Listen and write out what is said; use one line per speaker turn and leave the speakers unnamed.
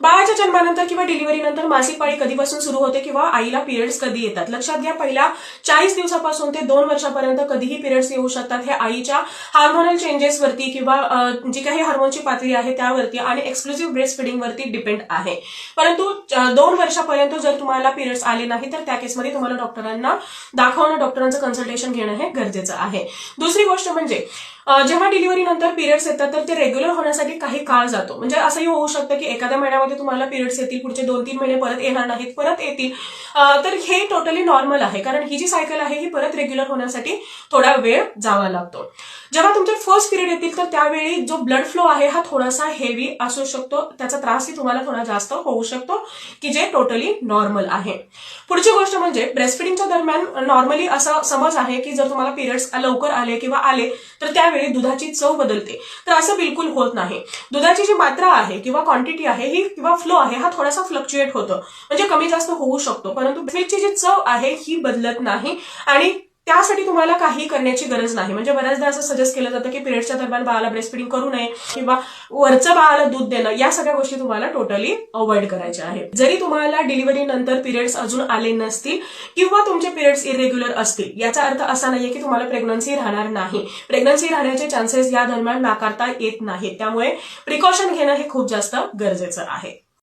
बाळाच्या जन्मानंतर किंवा डिलिव्हरीनंतर मासिक पाळी कधीपासून सुरू होते किंवा आईला पिरियड्स कधी येतात? लक्षात घ्या, पहिल्या 40 दिवसापासून ते 2 वर्षापर्यंत कधीही पिरियड्स येऊ शकतात. हे आईच्या हार्मोनल चेंजेसवरती किंवा जी काही हार्मोनची पातळी आहे त्यावरती आणि एक्सक्लुझिव्ह ब्रेस्ट फिडिंग वरती डिपेंड आहे. परंतु 2 वर्षापर्यंत जर तुम्हाला पिरियड्स आले नाही तर त्या केसमध्ये तुम्हाला डॉक्टरांना दाखवणं, डॉक्टरांचं कन्सल्टेशन घेणं हे गरजेचं आहे. दुसरी गोष्ट म्हणजे जेव्हा डिलिव्हरी नंतर पिरियड्स येतात तर ते रेग्युलर होण्यासाठी काही काळ जातो. म्हणजे असंही होऊ शकतं की एखाद्या महिन्यामध्ये तुम्हाला पिरियड्स येतील, पुढचे 2-3 महिने परत येणार नाहीत, परत येतील. तर हे टोटली नॉर्मल आहे, कारण ही जी सायकल आहे ही परत रेग्युलर होण्यासाठी थोडा वेळ जावा लागतो. जेव्हा तुमचे फर्स्ट पिरियड येतील तर त्यावेळी जो ब्लड फ्लो आहे हा थोडासा हेवी असू शकतो, त्याचा त्रासही तुम्हाला थोडा जास्त होऊ शकतो, की जे टोटली नॉर्मल आहे. पुढची गोष्ट म्हणजे ब्रेस्टफिडिंगच्या दरम्यान नॉर्मली असा समज आहे की जर तुम्हाला पिरियड्स लवकर आले किंवा आले तर त्यावेळी दुधाची चव बदलते. तर असं बिलकुल होत नाही. दुधाची जी मात्रा आहे किंवा क्वांटिटी आहे ही किंवा फ्लो आहे हा थोडासा फ्लक्च्युएट होतो, म्हणजे कमी जास्त होऊ शकतो, परंतु मिल्कची जी चव आहे ही बदलत नाही आणि त्यासाठी तुम्हाला काही करण्याची गरज नाही. म्हणजे बऱ्याचदा असं सजेस्ट केलं जातं की पिरियड्सच्या दरम्यान बाळाला ब्रेस्ट फिडिंग करू नये किंवा वरचं बाळाला दूध देणं, या सगळ्या गोष्टी तुम्हाला टोटली अवॉइड करायच्या आहेत. जरी तुम्हाला डिलिव्हरी नंतर पिरियड्स अजून आले नसतील किंवा तुमचे पिरियड्स इरेग्युलर असतील, याचा अर्थ असा नाहीये की तुम्हाला प्रेग्नन्सी राहणार नाही. प्रेग्नन्सी राहण्याचे चान्सेस या दरम्यान नाकारता येत नाहीत. त्यामुळे प्रिकॉशन घेणं हे खूप जास्त गरजेचं आहे.